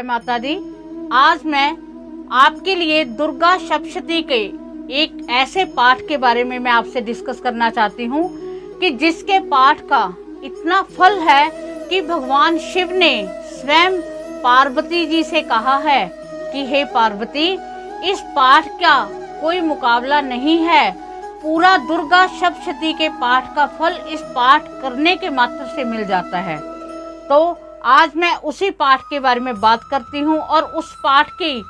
जय माता दी। आज मैं आपके लिए दुर्गा सप्तशती के एक ऐसे पाठ के बारे में मैं आपसे डिस्कस करना चाहती हूँ कि जिसके पाठ का इतना फल है कि भगवान शिव ने स्वयं पार्वती जी से कहा है कि हे पार्वती, इस पाठ का कोई मुकाबला नहीं है। पूरा दुर्गा सप्तशती के पाठ का फल इस पाठ करने के मात्र से मिल जाता है। तो आज मैं उसी पाठ के बारे में बात करती हूँ और उस पाठ की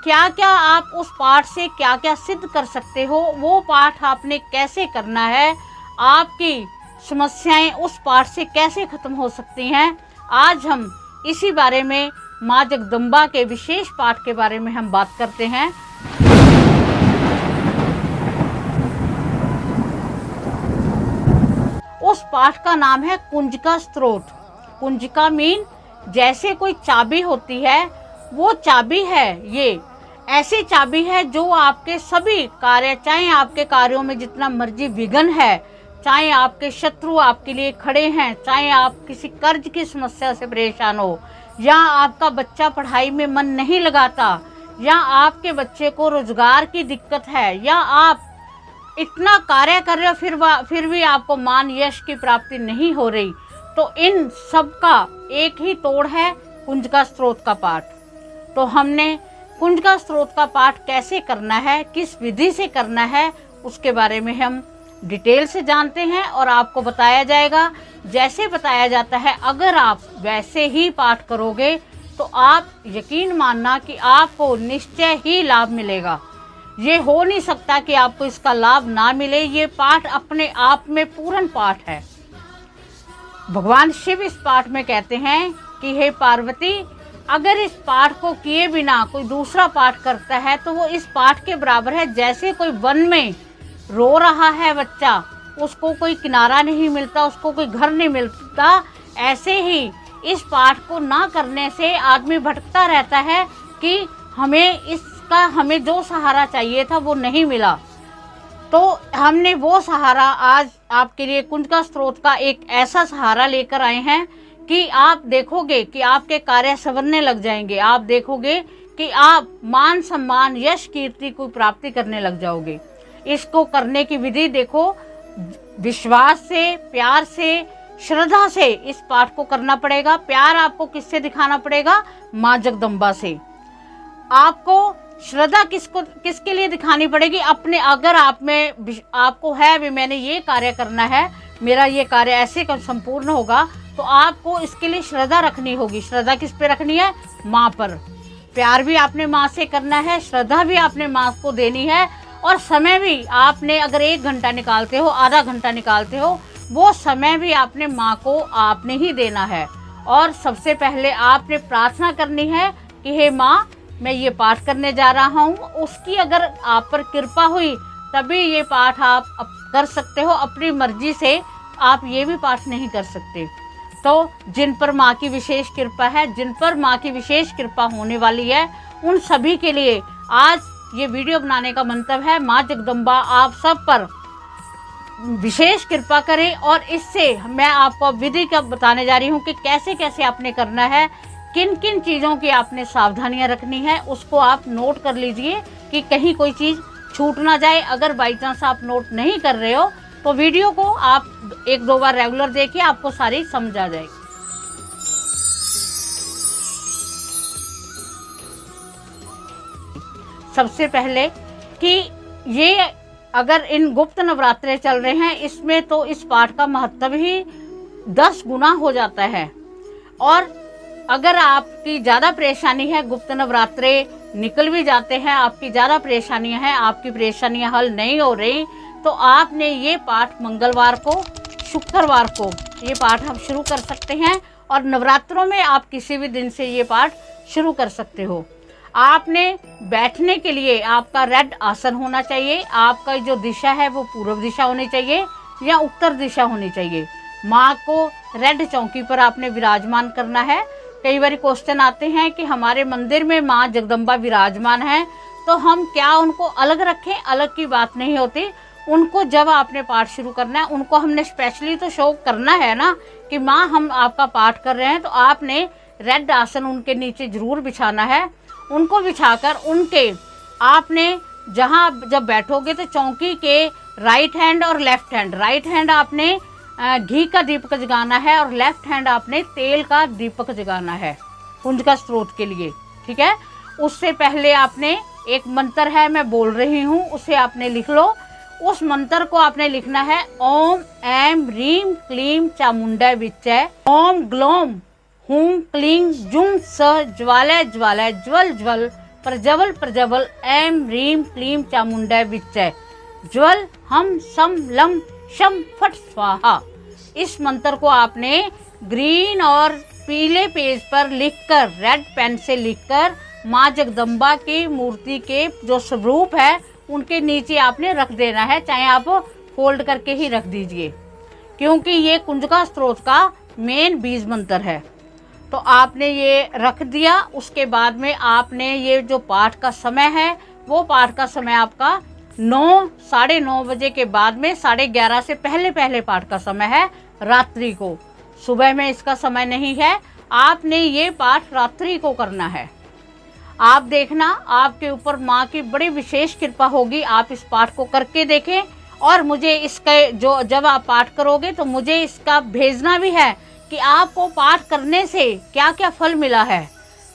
क्या क्या आप उस पाठ से क्या क्या सिद्ध कर सकते हो, वो पाठ आपने कैसे करना है, आपकी समस्याएं उस पाठ से कैसे खत्म हो सकती हैं। आज हम इसी बारे में माँ जगदम्बा के विशेष पाठ के बारे में हम बात करते हैं। उस पाठ का नाम है कुंजिका स्तोत्र। कुंजिका मीन जैसे कोई चाबी होती है, वो चाबी है। ये ऐसी चाबी है जो आपके सभी कार्य, चाहे आपके कार्यों में जितना मर्जी विघ्न है, चाहे आपके शत्रु आपके लिए खड़े हैं, चाहे आप किसी कर्ज की समस्या से परेशान हो, या आपका बच्चा पढ़ाई में मन नहीं लगाता, या आपके बच्चे को रोजगार की दिक्कत है, या आप इतना कार्य कर रहे हो फिर भी आपको मान यश की प्राप्ति नहीं हो रही, तो इन सब का एक ही तोड़ है कुंजिका स्तोत्र का पाठ। तो हमने कुंजिका स्तोत्र का पाठ कैसे करना है, किस विधि से करना है, उसके बारे में हम डिटेल से जानते हैं और आपको बताया जाएगा। जैसे बताया जाता है, अगर आप वैसे ही पाठ करोगे तो आप यकीन मानना कि आपको निश्चय ही लाभ मिलेगा। ये हो नहीं सकता कि आपको इसका लाभ ना मिले। ये पाठ अपने आप में पूर्ण पाठ है। भगवान शिव इस पाठ में कहते हैं कि हे पार्वती, अगर इस पाठ को किए बिना कोई दूसरा पाठ करता है तो वो इस पाठ के बराबर है। जैसे कोई वन में रो रहा है बच्चा, उसको कोई किनारा नहीं मिलता, उसको कोई घर नहीं मिलता, ऐसे ही इस पाठ को ना करने से आदमी भटकता रहता है कि हमें जो सहारा चाहिए था वो नहीं मिला। तो हमने वो सहारा आज आपके लिए कुंजिका स्तोत्र का एक ऐसा सहारा लेकर आए हैं कि आप देखोगे कि आपके कार्य संवरने लग जाएंगे। आप देखोगे कि आप मान सम्मान, यश, कीर्ति को प्राप्ति करने लग जाओगे। इसको करने की विधि देखो, विश्वास से, प्यार से, श्रद्धा से इस पाठ को करना पड़ेगा। प्यार आपको किससे दिखाना पड़ेगा? माँ जगदम्बा से। आपको श्रद्धा किसके लिए दिखानी पड़ेगी? अपने, अगर आपको है भी मैंने ये कार्य करना है, मेरा ये कार्य ऐसे संपूर्ण होगा, तो आपको इसके लिए श्रद्धा रखनी होगी। श्रद्धा किस पे रखनी है? माँ पर। प्यार भी आपने माँ से करना है, श्रद्धा भी आपने माँ को देनी है, और समय भी आपने, अगर 1 घंटा निकालते हो, आधा घंटा निकालते हो, वो समय भी आपने माँ को आपने ही देना है। और सबसे पहले आपने प्रार्थना करनी है कि हे माँ, मैं ये पाठ करने जा रहा हूँ। उसकी अगर आप पर कृपा हुई तभी ये पाठ आप कर सकते हो। अपनी मर्जी से आप ये भी पाठ नहीं कर सकते। तो जिन पर माँ की विशेष कृपा है, जिन पर माँ की विशेष कृपा होने वाली है, उन सभी के लिए आज ये वीडियो बनाने का मंतव्य है। माँ जगदम्बा आप सब पर विशेष कृपा करें। और इससे मैं आपको विधि का बताने जा रही हूँ कि कैसे कैसे आपने करना है, किन किन चीज़ों की आपने सावधानियां रखनी है, उसको आप नोट कर लीजिए कि कहीं कोई चीज़ छूट ना जाए। अगर बाई चांस आप नोट नहीं कर रहे हो तो वीडियो को आप 1-2 बार रेगुलर देखिए, आपको सारी समझ आ जाएगी। सबसे पहले कि ये अगर इन गुप्त नवरात्रे चल रहे हैं, इसमें तो इस पाठ का महत्व ही 10 गुना हो जाता है। और अगर आपकी ज़्यादा परेशानी है, गुप्त नवरात्रे निकल भी जाते हैं, आपकी ज़्यादा परेशानियां हैं, आपकी परेशानियां हल नहीं हो रही, तो आपने ये पाठ मंगलवार को, शुक्रवार को ये पाठ आप शुरू कर सकते हैं। और नवरात्रों में आप किसी भी दिन से ये पाठ शुरू कर सकते हो। आपने बैठने के लिए आपका रेड आसन होना चाहिए। आपका जो दिशा है वो पूर्व दिशा होनी चाहिए या उत्तर दिशा होनी चाहिए। माँ को रेड चौकी पर आपने विराजमान करना है। कई बार क्वेश्चन आते हैं कि हमारे मंदिर में माँ जगदम्बा विराजमान है, तो हम क्या उनको अलग रखें? अलग की बात नहीं होती। उनको जब आपने पाठ शुरू करना है, उनको हमने स्पेशली तो शो करना है ना कि माँ हम आपका पाठ कर रहे हैं, तो आपने रेड आसन उनके नीचे जरूर बिछाना है। उनको बिछाकर उनके आपने जहाँ जब बैठोगे तो चौकी के राइट हैंड और लेफ्ट हैंड, राइट हैंड आपने घी का दीपक जगाना है और लेफ्ट हैंड आपने तेल का दीपक जगाना है कुंजिका स्त्रोत के लिए, ठीक है। उससे पहले आपने एक मंत्र है, मैं बोल रही हूँ, उसे आपने लिख लो। उस मंत्र को आपने लिखना है ओम ऐं ह्रीं क्लीं चामुंडा विच्चय, ओम ग्लोम हूं क्लीं जुं स ज्वालय ज्वालय ज्वल ज्वल प्रज्वल प्रज्वल ऐं ह्रीं क्लीं चामुंडा विच्चय, ज्वल हम सम लम शम फट स्वाहा। इस मंत्र को आपने ग्रीन और पीले पेज पर लिखकर, रेड पेन से लिखकर माँ जगदम्बा की मूर्ति के जो स्वरूप है उनके नीचे आपने रख देना है, चाहे आप फोल्ड करके ही रख दीजिए, क्योंकि ये कुंजिका स्त्रोत का मेन बीज मंत्र है। तो आपने ये रख दिया। उसके बाद में आपने ये जो पाठ का समय है वो पाठ का समय आपका 9 साढ़े 9 बजे के बाद में 11:30 से पहले पाठ का समय है, रात्रि को। सुबह में इसका समय नहीं है। आपने ये पाठ रात्रि को करना है। आप देखना, आपके ऊपर माँ की बड़ी विशेष कृपा होगी। आप इस पाठ को करके देखें और मुझे इसके जो जब आप पाठ करोगे तो मुझे इसका भेजना भी है कि आपको पाठ करने से क्या क्या फल मिला है,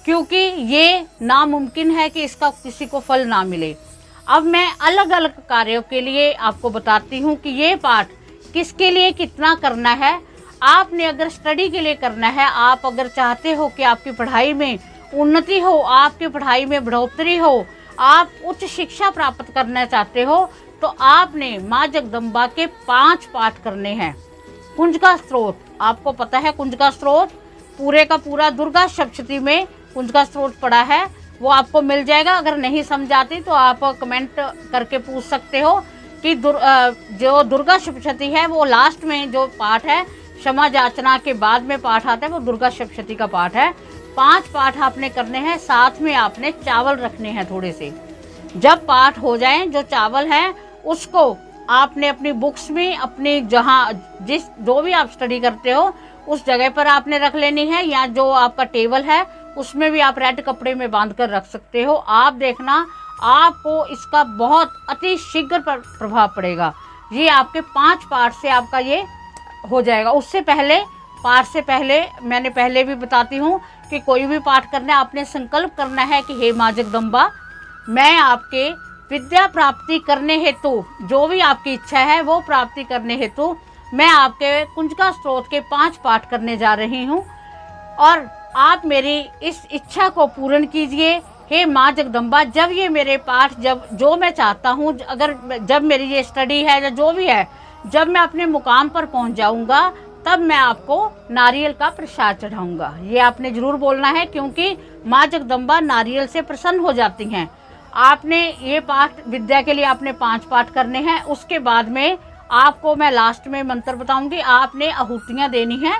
क्योंकि ये नामुमकिन है कि इसका किसी को फल ना मिले। अब मैं अलग अलग कार्यों के लिए आपको बताती हूँ कि ये पाठ किसके लिए कितना करना है। आपने अगर स्टडी के लिए करना है, आप अगर चाहते हो कि आपकी पढ़ाई में उन्नति हो, आपकी पढ़ाई में बढ़ोतरी हो, आप उच्च शिक्षा प्राप्त करना चाहते हो, तो आपने माँ जगदम्बा के 5 पाठ करने हैं। कुंजिका स्त्रोत, आपको पता है कुंजिका स्त्रोत पूरे का पूरा दुर्गा सप्तशती में कुंजिका स्त्रोत पड़ा है, वो आपको मिल जाएगा। अगर नहीं समझ आती तो आप कमेंट करके पूछ सकते हो कि जो दुर्गा सप्तशती है वो लास्ट में जो पाठ है, क्षमा याचना के बाद में पाठ आता है, वो दुर्गा सप्तशती का पाठ है। 5 पाठ आपने करने हैं। साथ में आपने चावल रखने हैं थोड़े से। जब पाठ हो जाए, जो चावल है उसको आपने अपनी बुक्स में, अपनी जो भी आप स्टडी करते हो उस जगह पर आपने रख लेनी है, या जो आपका टेबल है उसमें भी आप रेड कपड़े में बांध कर रख सकते हो। आप देखना, आपको इसका बहुत अति शीघ्र प्रभाव पड़ेगा। ये आपके 5 पाठ से आपका ये हो जाएगा। उससे पहले, पाठ से पहले, मैंने पहले भी बताती हूँ कि कोई भी पाठ करना है, आपने संकल्प करना है कि हे माँ जगदम्बा, मैं आपके विद्या प्राप्ति करने हेतु, जो भी आपकी इच्छा है वो प्राप्ति करने हेतु मैं आपके कुंजिका स्त्रोत के 5 पाठ करने जा रही हूँ, और आप मेरी इस इच्छा को पूर्ण कीजिए। हे माँ जगदम्बा, जब ये मेरे पाठ, जो मैं चाहता हूँ, अगर जब मेरी ये स्टडी है या जो भी है, जब मैं अपने मुकाम पर पहुँच जाऊँगा, तब मैं आपको नारियल का प्रसाद चढ़ाऊँगा। ये आपने ज़रूर बोलना है, क्योंकि माँ जगदम्बा नारियल से प्रसन्न हो जाती हैं। आपने ये पाठ विद्या के लिए आपने 5 पाठ करने हैं। उसके बाद में आपको मैं लास्ट में मंत्र बताऊंगी। आपने आहुतियाँ देनी है,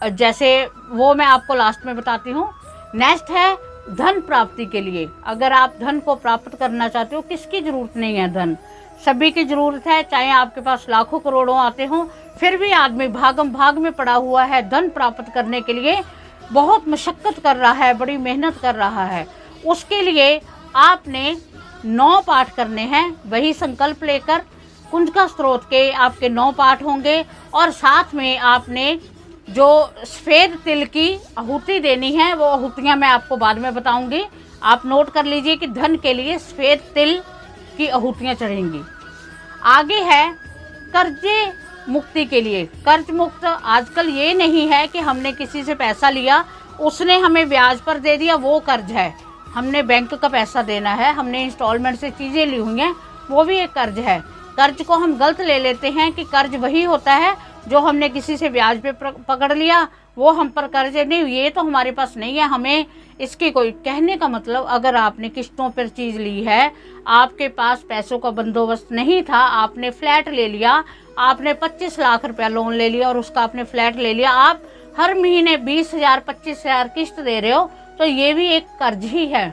जैसे वो मैं आपको लास्ट में बताती हूँ। नेक्स्ट है धन प्राप्ति के लिए। अगर आप धन को प्राप्त करना चाहते हो, किसकी ज़रूरत नहीं है, धन सभी की ज़रूरत है। चाहे आपके पास लाखों करोड़ों आते हों, फिर भी आदमी भागम भाग में पड़ा हुआ है, धन प्राप्त करने के लिए बहुत मशक्क़त कर रहा है, बड़ी मेहनत कर रहा है। उसके लिए आपने 9 पाठ करने हैं। वही संकल्प लेकर कुंजिका स्त्रोत के आपके 9 पाठ होंगे, और साथ में आपने जो सफ़ेद तिल की आहुति देनी है, वो आहुतियाँ मैं आपको बाद में बताऊंगी। आप नोट कर लीजिए कि धन के लिए सफ़ेद तिल की आहुतियाँ चढ़ेंगी। आगे है कर्जे मुक्ति के लिए। कर्ज मुक्त आजकल ये नहीं है कि हमने किसी से पैसा लिया, उसने हमें ब्याज पर दे दिया, वो कर्ज है। हमने बैंक का पैसा देना है, हमने इंस्टॉलमेंट से चीज़ें ली हुई हैं, वो भी एक कर्ज है। कर्ज को हम गलत ले लेते हैं कि कर्ज वही होता है जो हमने किसी से ब्याज पे पकड़ लिया, वो हम पर कर्ज नहीं, ये तो हमारे पास नहीं है। हमें इसकी कोई, कहने का मतलब, अगर आपने किस्तों पर चीज़ ली है, आपके पास पैसों का बंदोबस्त नहीं था, आपने फ्लैट ले लिया, आपने 25 लाख रुपया लोन ले लिया और उसका आपने फ्लैट ले लिया, आप हर महीने 20,000 25,000 किस्त दे रहे हो, तो ये भी एक कर्ज ही है।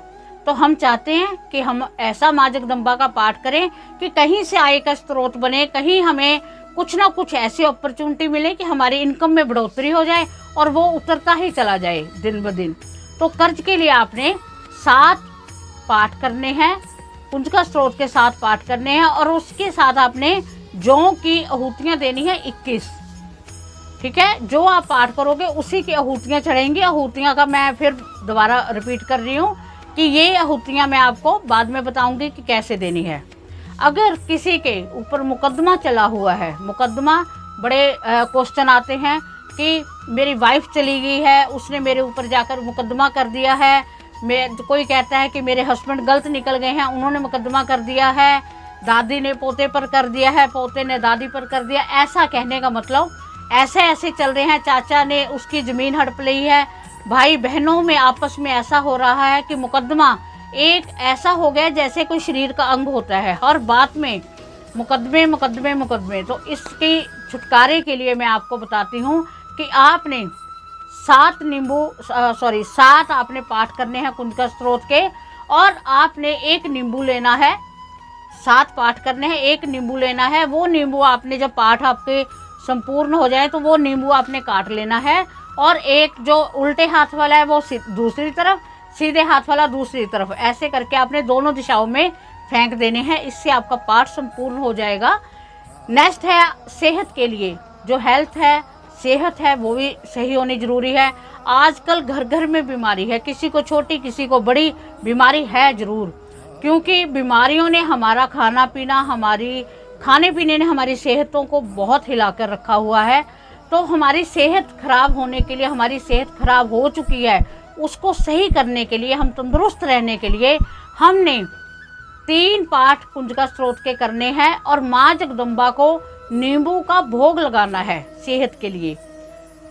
तो हम चाहते हैं कि हम ऐसा माँ जगदम्बा का पाठ करें कि कहीं से आय का स्रोत बने, कहीं हमें कुछ ना कुछ ऐसी अपॉर्चुनिटी मिले कि हमारी इनकम में बढ़ोतरी हो जाए और वो उतरता ही चला जाए दिन ब दिन। तो कर्ज के लिए आपने 7 पाठ करने हैं, कुंजिका स्त्रोत के 7 पाठ करने हैं, और उसके साथ आपने जौ की आहूतियाँ देनी है 21। ठीक है, जो आप पाठ करोगे उसी की आहूतियाँ चढ़ेंगी। आहूतियाँ का मैं फिर दोबारा रिपीट कर रही हूँ कि ये आहूतियाँ मैं आपको बाद में बताऊंगी कि कैसे देनी है। अगर किसी के ऊपर मुकदमा चला हुआ है, मुकदमा बड़े क्वेश्चन आते हैं कि मेरी वाइफ चली गई है, उसने मेरे ऊपर जाकर मुकदमा कर दिया है, कोई कहता है कि मेरे हस्बैंड गलत निकल गए हैं, उन्होंने मुकदमा कर दिया है, दादी ने पोते पर कर दिया है, पोते ने दादी पर कर दिया। ऐसा कहने का मतलब ऐसे ऐसे चल रहे हैं, चाचा ने उसकी ज़मीन हड़प ली है, भाई बहनों में आपस में ऐसा हो रहा है कि मुकदमा एक ऐसा हो गया जैसे कोई शरीर का अंग होता है, हर बात में मुकदमे मुकदमे मुकदमे। तो इसके छुटकारे के लिए मैं आपको बताती हूँ कि आपने 7 आपने पाठ करने हैं कुंजिका स्त्रोत के, और आपने 1 नींबू लेना है। 7 पाठ करने हैं, 1 नींबू लेना है। वो नींबू आपने जब पाठ आपके संपूर्ण हो जाए तो वो नींबू आपने काट लेना है, और एक जो उल्टे हाथ वाला है वो दूसरी तरफ, सीधे हाथ वाला दूसरी तरफ, ऐसे करके आपने दोनों दिशाओं में फेंक देने हैं। इससे आपका पाठ संपूर्ण हो जाएगा। नेक्स्ट है सेहत के लिए, जो हेल्थ है, सेहत है, वो भी सही होनी ज़रूरी है। आजकल घर घर में बीमारी है, किसी को छोटी किसी को बड़ी बीमारी है ज़रूर, क्योंकि बीमारियों ने हमारा खाना पीना, हमारी खाने पीने ने हमारी सेहतों को बहुत हिला कर रखा हुआ है। तो हमारी सेहत खराब होने के लिए, हमारी सेहत खराब हो चुकी है, उसको सही करने के लिए, हम तंदुरुस्त रहने के लिए हमने 3 पाठ कुंजिका स्त्रोत के करने हैं, और माँ जगदम्बा को नींबू का भोग लगाना है। सेहत के लिए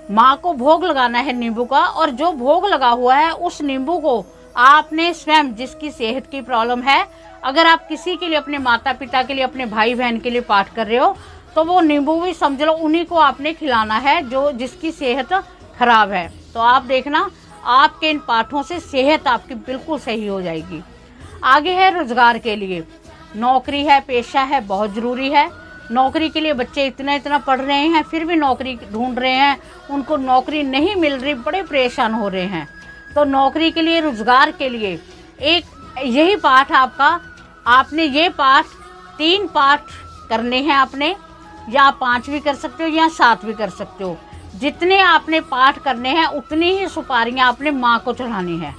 माँ को भोग लगाना है नींबू का, और जो भोग लगा हुआ है उस नींबू को आपने स्वयं, जिसकी सेहत की प्रॉब्लम है, अगर आप किसी के लिए, अपने माता पिता के लिए, अपने भाई बहन के लिए पाठ कर रहे हो, तो वो नींबू भी समझ लो उन्हीं को आपने खिलाना है जो जिसकी सेहत खराब है। तो आप देखना आपके इन पाठों से सेहत आपकी बिल्कुल सही हो जाएगी। आगे है रोजगार के लिए, नौकरी है, पेशा है, बहुत ज़रूरी है। नौकरी के लिए बच्चे इतना पढ़ रहे हैं, फिर भी नौकरी ढूंढ रहे हैं, उनको नौकरी नहीं मिल रही, बड़े परेशान हो रहे हैं। तो नौकरी के लिए, रोजगार के लिए एक यही पाठ आपने ये पाठ 3 पाठ करने हैं आपने, या 5 भी कर सकते हो या 7 भी कर सकते हो। जितने आपने पाठ करने हैं उतनी ही सुपारियाँ आपने माँ को चढ़ानी है।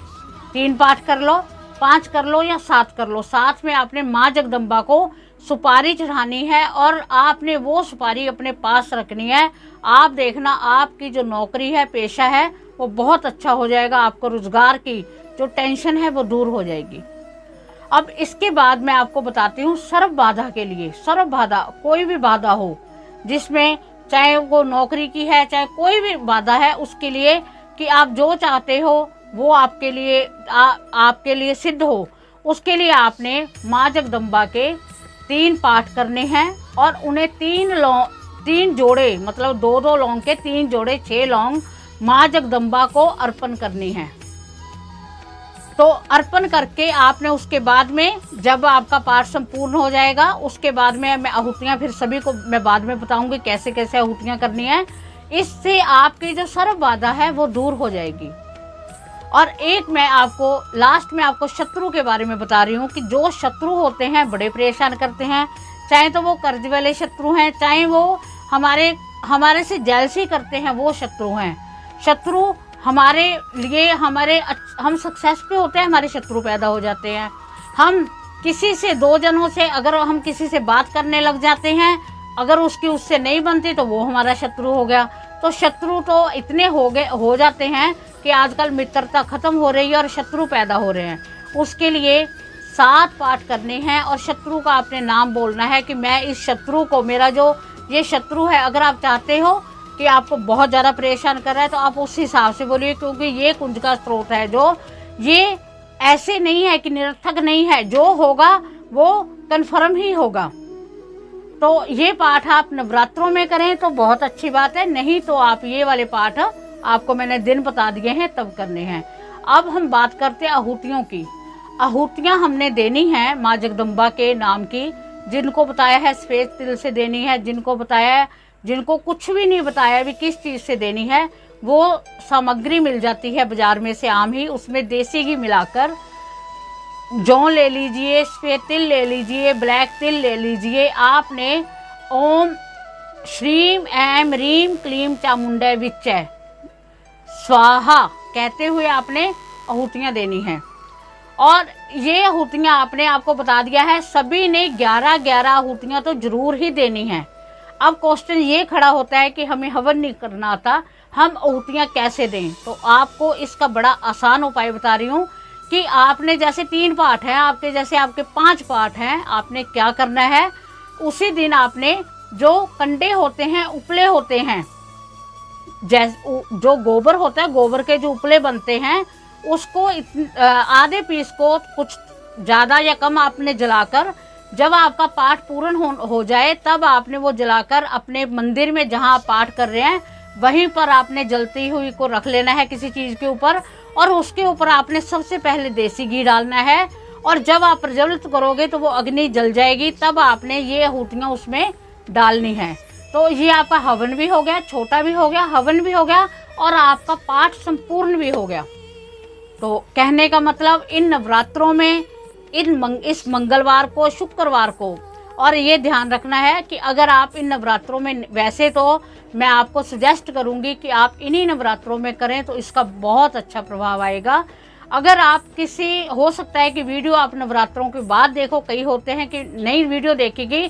3 पाठ कर लो, 5 कर लो या 7 कर लो, साथ में आपने माँ जगदम्बा को सुपारी चढ़ानी है, और आपने वो सुपारी अपने पास रखनी है। आप देखना आपकी जो नौकरी है, पेशा है, वो बहुत अच्छा हो जाएगा। आपको रोजगार की जो टेंशन है वो दूर हो जाएगी। अब इसके बाद मैं आपको बताती हूँ सर्व बाधा के लिए। सर्व बाधा, कोई भी बाधा हो जिसमें, चाहे वो नौकरी की है, चाहे कोई भी बाधा है, उसके लिए कि आप जो चाहते हो वो आपके लिए सिद्ध हो, उसके लिए आपने माँ जगदम्बा के 3 पाठ करने हैं, और उन्हें 3 जोड़े, मतलब 2-2 लौंग के 3 जोड़े 6 लौंग माँ जगदम्बा को अर्पण करनी है। तो अर्पण करके आपने उसके बाद में, जब आपका पाठ संपूर्ण हो जाएगा, उसके बाद में मैं आहूतियाँ फिर सभी को मैं बाद में बताऊंगी कैसे कैसे आहूतियाँ करनी है। इससे आपकी जो सर्व बाधा है वो दूर हो जाएगी। और एक मैं आपको लास्ट में आपको शत्रु के बारे में बता रही हूँ कि जो शत्रु होते हैं बड़े परेशान करते हैं, चाहे तो वो कर्ज वाले शत्रु हैं, चाहे वो हमारे से जेलसी करते हैं, वो शत्रु हैं। शत्रु हमारे लिए, हम सक्सेस पे होते हैं, हमारे शत्रु पैदा हो जाते हैं। हम किसी से, 2 जनों से अगर हम किसी से बात करने लग जाते हैं, अगर उससे नहीं बनती तो वो हमारा शत्रु हो गया। तो शत्रु तो इतने हो जाते हैं कि आजकल मित्रता खत्म हो रही है और शत्रु पैदा हो रहे हैं। उसके लिए 7 पाठ करने हैं, और शत्रु का आपने नाम बोलना है कि मैं इस शत्रु को, मेरा जो ये शत्रु है, अगर आप चाहते हो कि आपको बहुत ज़्यादा परेशान कर रहा है तो आप उस हिसाब से बोलिए, क्योंकि ये कुंजिका स्त्रोत है जो ये ऐसे नहीं है कि निरर्थक नहीं है, जो होगा वो कन्फर्म ही होगा। तो ये पाठ आप नवरात्रों में करें तो बहुत अच्छी बात है, नहीं तो आप ये वाले पाठ, आपको मैंने दिन बता दिए हैं, तब करने हैं। अब हम बात करते हैं आहूतियों की। आहूतियाँ हमने देनी है माँ जगदम्बा के नाम की जिनको बताया है सफ़ेद तिल से देनी है, जिनको बताया है, जिनको कुछ भी नहीं बताया भी किस चीज़ से देनी है, वो सामग्री मिल जाती है बाज़ार में से आम ही। उसमें देसी घी मिलाकर जौ ले लीजिए, सफ़ेद तिल ले लीजिए, ब्लैक तिल ले लीजिए। आपने ओम श्रीम ऐम रीम क्लीम चामुंडा विच्चय स्वाहा कहते हुए आपने आहुतियाँ देनी हैं। और ये आहुतियाँ आपने आपको बता दिया है, सभी ने 11-11 आहुतियाँ तो ज़रूर ही देनी हैं। अब क्वेश्चन ये खड़ा होता है कि हमें हवन नहीं करना आता, हम आहुतियाँ कैसे दें? तो आपको इसका बड़ा आसान उपाय बता रही हूँ कि आपने जैसे 3 पाठ हैं आपके, जैसे आपके 5 पाठ हैं, आपने क्या करना है, उसी दिन आपने जो कंडे होते हैं, उपले होते हैं, जैसे जो गोबर होता है, गोबर के जो उपले बनते हैं, उसको आधे पीस को कुछ ज़्यादा या कम आपने जलाकर, जब आपका पाठ पूर्ण हो जाए तब आपने वो जलाकर अपने मंदिर में जहाँ आप पाठ कर रहे हैं वहीं पर आपने जलती हुई को रख लेना है किसी चीज़ के ऊपर, और उसके ऊपर आपने सबसे पहले देसी घी डालना है। और जब आप प्रज्वलित करोगे तो वो अग्नि जल जाएगी, तब आपने ये आहुतियाँ उसमें डालनी है। तो ये आपका हवन भी हो गया, छोटा भी हो गया, हवन भी हो गया, और आपका पाठ संपूर्ण भी हो गया। तो कहने का मतलब इन नवरात्रों में इस मंगलवार को, शुक्रवार को, और ये ध्यान रखना है कि अगर आप इन नवरात्रों में, वैसे तो मैं आपको सजेस्ट करूंगी कि आप इन्हीं नवरात्रों में करें तो इसका बहुत अच्छा प्रभाव आएगा। अगर आप किसी, हो सकता है कि वीडियो आप नवरात्रों के बाद देखो, कई होते हैं कि नई वीडियो देखेगी,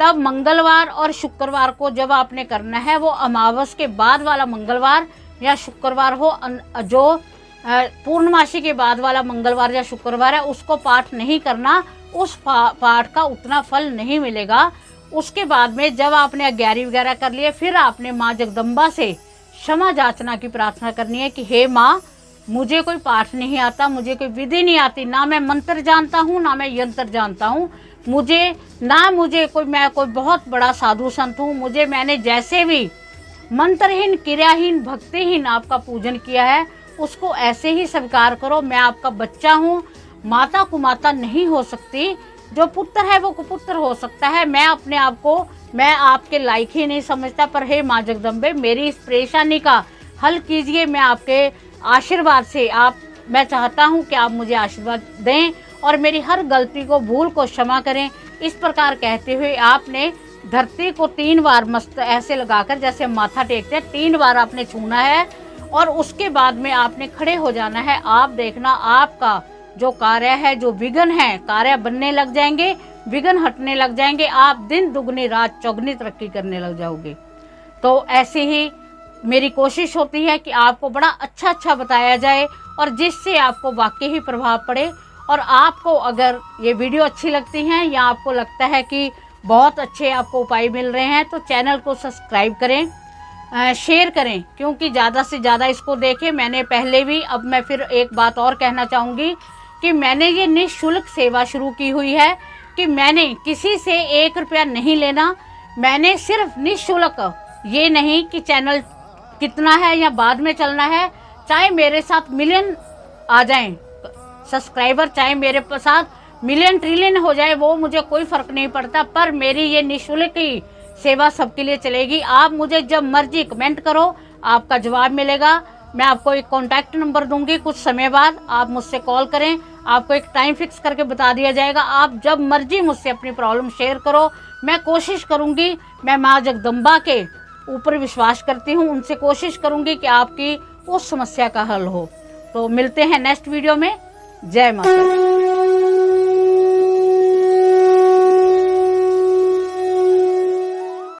तब मंगलवार और शुक्रवार को जब आपने करना है वो अमावस के बाद वाला मंगलवार या शुक्रवार हो, जो पूर्णमासी के बाद वाला मंगलवार या शुक्रवार है, उसको पाठ नहीं करना, उस पाठ का उतना फल नहीं मिलेगा। उसके बाद में जब आपने 11 वगैरह कर लिए, फिर आपने माँ जगदम्बा से क्षमा याचना की प्रार्थना करनी है कि हे माँ, मुझे कोई पाठ नहीं आता, मुझे कोई विधि नहीं आती, ना मैं मंत्र जानता हूँ ना मैं यंत्र जानता हूँ, मैं कोई बहुत बड़ा साधु संत हूँ, मैंने जैसे भी मंत्रहीन, क्रियाहीन, भक्तिहीन आपका पूजन किया है उसको ऐसे ही स्वीकार करो। मैं आपका बच्चा हूँ, माता को माता नहीं हो सकती, जो पुत्र है वो कुपुत्र हो सकता है। मैं अपने आप को, मैं आपके लायक ही नहीं समझता, पर हे माँ जगदम्बे, मेरी इस परेशानी का हल कीजिए। मैं आपके आशीर्वाद से, मैं चाहता हूँ कि आप मुझे आशीर्वाद दें और मेरी हर गलती को, भूल को क्षमा करें। इस प्रकार कहते हुए आपने धरती को 3 बार मस्त ऐसे लगाकर, जैसे माथा टेकते हैं, 3 बार आपने छूना है, और उसके बाद में आपने खड़े हो जाना है। आप देखना आपका जो कार्य है, जो विघ्न है, कार्य बनने लग जाएंगे, विघ्न हटने लग जाएंगे, आप दिन दुगनी रात चौगनी तरक्की करने लग जाओगे। तो ऐसे ही मेरी कोशिश होती है कि आपको बड़ा अच्छा बताया जाए और जिससे आपको वाकई ही प्रभाव पड़े। और आपको अगर ये वीडियो अच्छी लगती हैं या आपको लगता है कि बहुत अच्छे आपको उपाय मिल रहे हैं, तो चैनल को सब्सक्राइब करें, शेयर करें, क्योंकि ज़्यादा से ज़्यादा इसको देखें। मैंने पहले भी, अब मैं फिर एक बात और कहना चाहूँगी कि मैंने ये निःशुल्क सेवा शुरू की हुई है कि मैंने किसी से 1 रुपया नहीं लेना। मैंने सिर्फ निःशुल्क, ये नहीं कि चैनल कितना है या बाद में चलना है, चाहे मेरे साथ मिलियन आ जाएं सब्सक्राइबर, चाहे मेरे साथ मिलियन ट्रिलियन हो जाए, वो मुझे कोई फ़र्क नहीं पड़ता, पर मेरी ये निःशुल्क ही सेवा सबके लिए चलेगी। आप मुझे जब मर्जी कमेंट करो, आपका जवाब मिलेगा। मैं आपको एक कॉन्टैक्ट नंबर दूंगी, कुछ समय बाद आप मुझसे कॉल करें, आपको एक टाइम फिक्स करके बता दिया जाएगा। आप जब मर्जी मुझसे अपनी प्रॉब्लम शेयर करो, मैं कोशिश करूंगी, मैं माँ जगदम्बा के ऊपर विश्वास करती हूँ, उनसे कोशिश करूंगी कि आपकी उस समस्या का हल हो। तो मिलते हैं नेक्स्ट वीडियो में। जय माता दी।